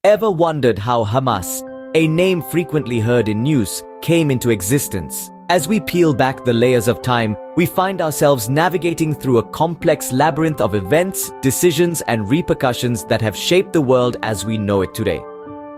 Ever wondered how Hamas, a name frequently heard in news, came into existence? As we peel back the layers of time, we find ourselves navigating through a complex labyrinth of events, decisions, and repercussions that have shaped the world as we know it today.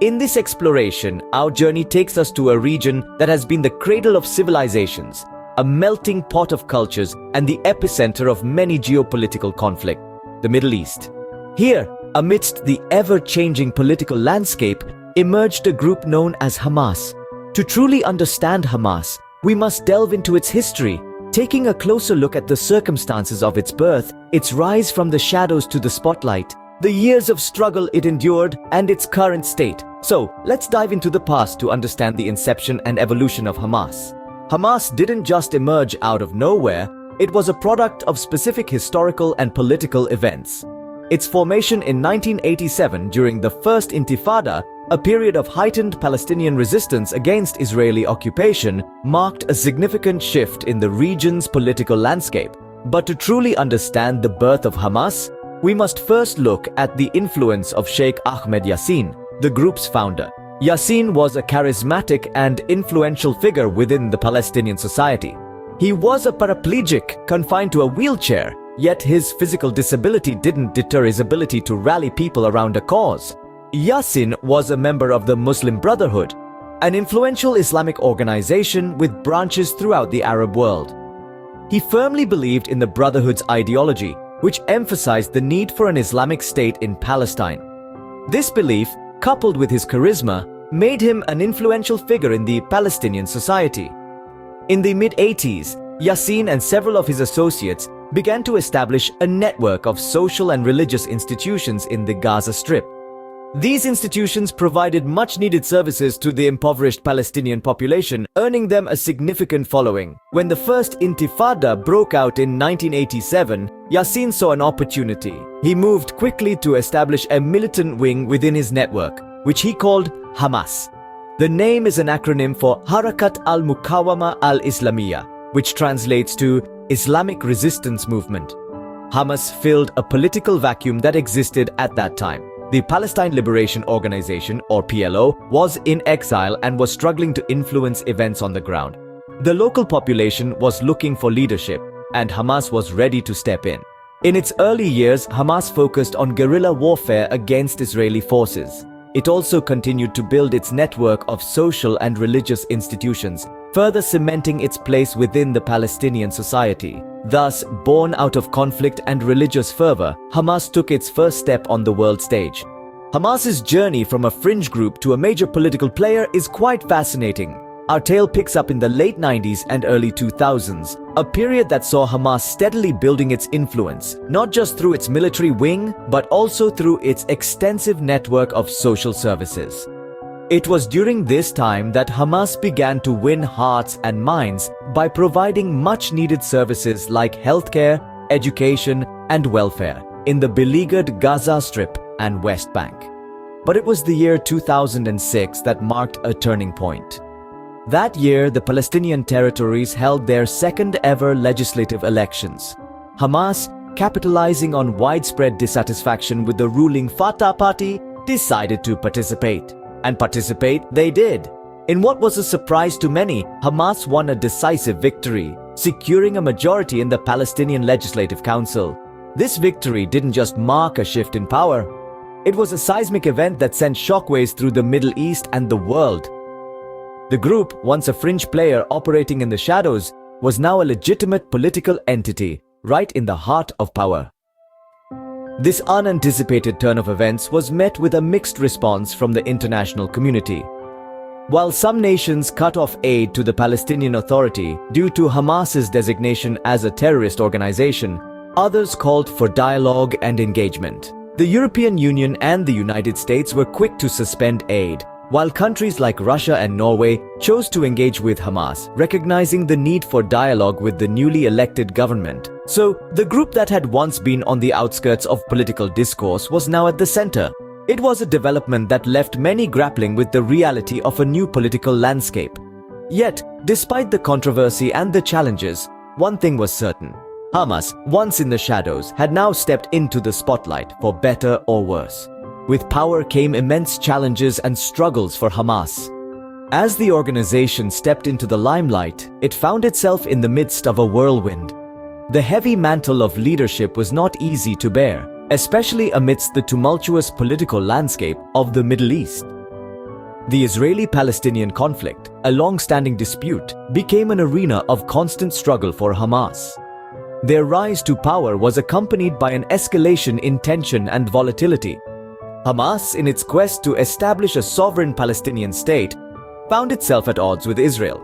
In this exploration, our journey takes us to a region that has been the cradle of civilizations, a melting pot of cultures, and the epicenter of many geopolitical conflict, the Middle East. Here, amidst the ever-changing political landscape, emerged a group known as Hamas. To truly understand Hamas, we must delve into its history, taking a closer look at the circumstances of its birth, its rise from the shadows to the spotlight, the years of struggle it endured, and its current state. So, let's dive into the past to understand the inception and evolution of Hamas. Hamas didn't just emerge out of nowhere, it was a product of specific historical and political events. Its formation in 1987 during the First Intifada, a period of heightened Palestinian resistance against Israeli occupation, marked a significant shift in the region's political landscape. But to truly understand the birth of Hamas, we must first look at the influence of Sheikh Ahmed Yassin, the group's founder. Yassin was a charismatic and influential figure within the Palestinian society. He was a paraplegic confined to a wheelchair, yet his physical disability didn't deter his ability to rally people around a cause. Yassin was a member of the Muslim Brotherhood, an influential Islamic organization with branches throughout the Arab world. He firmly believed in the Brotherhood's ideology, which emphasized the need for an Islamic state in Palestine. This belief, coupled with his charisma, made him an influential figure in the Palestinian society. In the mid-80s, Yassin and several of his associates began to establish a network of social and religious institutions in the Gaza Strip. These institutions provided much-needed services to the impoverished Palestinian population, earning them a significant following. When the First Intifada broke out in 1987, Yassin saw an opportunity. He moved quickly to establish a militant wing within his network, which he called Hamas. The name is an acronym for Harakat al-Muqawama al-Islamiyya, which translates to Islamic Resistance Movement. Hamas filled a political vacuum that existed at that time. The Palestine Liberation Organization, or PLO, was in exile and was struggling to influence events on the ground. The local population was looking for leadership, and Hamas was ready to step in. In its early years, Hamas focused on guerrilla warfare against Israeli forces. It also continued to build its network of social and religious institutions, further cementing its place within the Palestinian society. Thus, born out of conflict and religious fervor, Hamas took its first step on the world stage. Hamas's journey from a fringe group to a major political player is quite fascinating. Our tale picks up in the late 90s and early 2000s, a period that saw Hamas steadily building its influence, not just through its military wing, but also through its extensive network of social services. It was during this time that Hamas began to win hearts and minds by providing much-needed services like healthcare, education, and welfare in the beleaguered Gaza Strip and West Bank. But it was the year 2006 that marked a turning point. That year, the Palestinian territories held their second-ever legislative elections. Hamas, capitalizing on widespread dissatisfaction with the ruling Fatah party, decided to participate. And participate they did. In what was a surprise to many, Hamas won a decisive victory, securing a majority in the Palestinian Legislative Council. This victory didn't just mark a shift in power. It was a seismic event that sent shockwaves through the Middle East and the world. The group, once a fringe player operating in the shadows, was now a legitimate political entity, right in the heart of power. This unanticipated turn of events was met with a mixed response from the international community. While some nations cut off aid to the Palestinian Authority due to Hamas's designation as a terrorist organization, others called for dialogue and engagement. The European Union and the United States were quick to suspend aid, while countries like Russia and Norway chose to engage with Hamas, recognizing the need for dialogue with the newly elected government. So, the group that had once been on the outskirts of political discourse was now at the center. It was a development that left many grappling with the reality of a new political landscape. Yet, despite the controversy and the challenges, one thing was certain. Hamas, once in the shadows, had now stepped into the spotlight for better or worse. With power came immense challenges and struggles for Hamas. As the organization stepped into the limelight, it found itself in the midst of a whirlwind. The heavy mantle of leadership was not easy to bear, especially amidst the tumultuous political landscape of the Middle East. The Israeli-Palestinian conflict, a long-standing dispute, became an arena of constant struggle for Hamas. Their rise to power was accompanied by an escalation in tension and volatility. Hamas, in its quest to establish a sovereign Palestinian state, found itself at odds with Israel.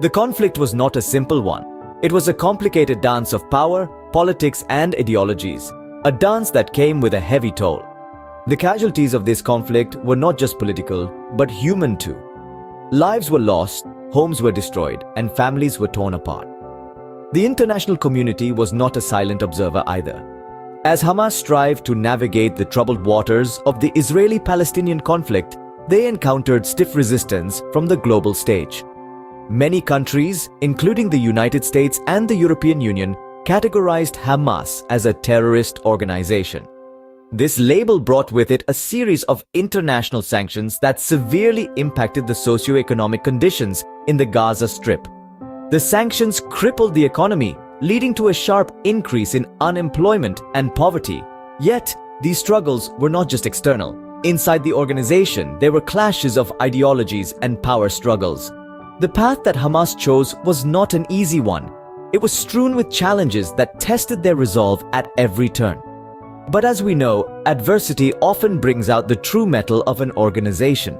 The conflict was not a simple one. It was a complicated dance of power, politics, and ideologies, a dance that came with a heavy toll. The casualties of this conflict were not just political, but human too. Lives were lost, homes were destroyed, and families were torn apart. The international community was not a silent observer either. As Hamas strived to navigate the troubled waters of the Israeli-Palestinian conflict, they encountered stiff resistance from the global stage. Many countries, including the United States and the European Union, categorized Hamas as a terrorist organization. This label brought with it a series of international sanctions that severely impacted the socio-economic conditions in the Gaza Strip. The sanctions crippled the economy, leading to a sharp increase in unemployment and poverty. Yet, these struggles were not just external. Inside the organization, there were clashes of ideologies and power struggles. The path that Hamas chose was not an easy one. It was strewn with challenges that tested their resolve at every turn. But as we know, adversity often brings out the true mettle of an organization.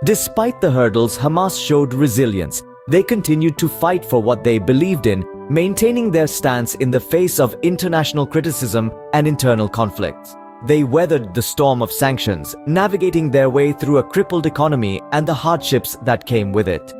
Despite the hurdles, Hamas showed resilience. They continued to fight for what they believed in, maintaining their stance in the face of international criticism and internal conflicts. They weathered the storm of sanctions, navigating their way through a crippled economy and the hardships that came with it.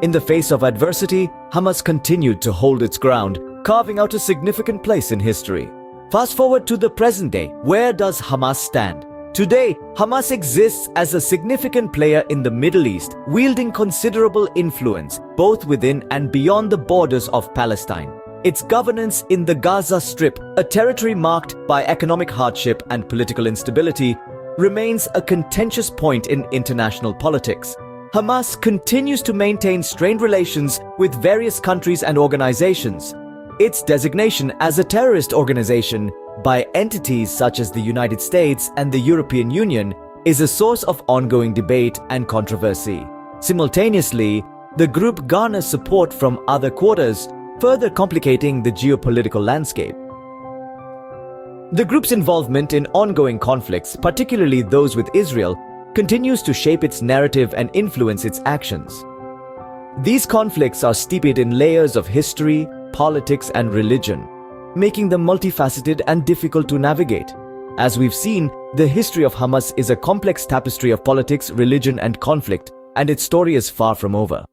In the face of adversity, Hamas continued to hold its ground, carving out a significant place in history. Fast forward to the present day, where does Hamas stand? Today, Hamas exists as a significant player in the Middle East, wielding considerable influence both within and beyond the borders of Palestine. Its governance in the Gaza Strip, a territory marked by economic hardship and political instability, remains a contentious point in international politics. Hamas continues to maintain strained relations with various countries and organizations. Its designation as a terrorist organization by entities such as the United States and the European Union is a source of ongoing debate and controversy. Simultaneously, the group garners support from other quarters, further complicating the geopolitical landscape. The group's involvement in ongoing conflicts, particularly those with Israel, continues to shape its narrative and influence its actions. These conflicts are steeped in layers of history, politics, and religion, making them multifaceted and difficult to navigate. As we've seen, the history of Hamas is a complex tapestry of politics, religion, and conflict, and its story is far from over.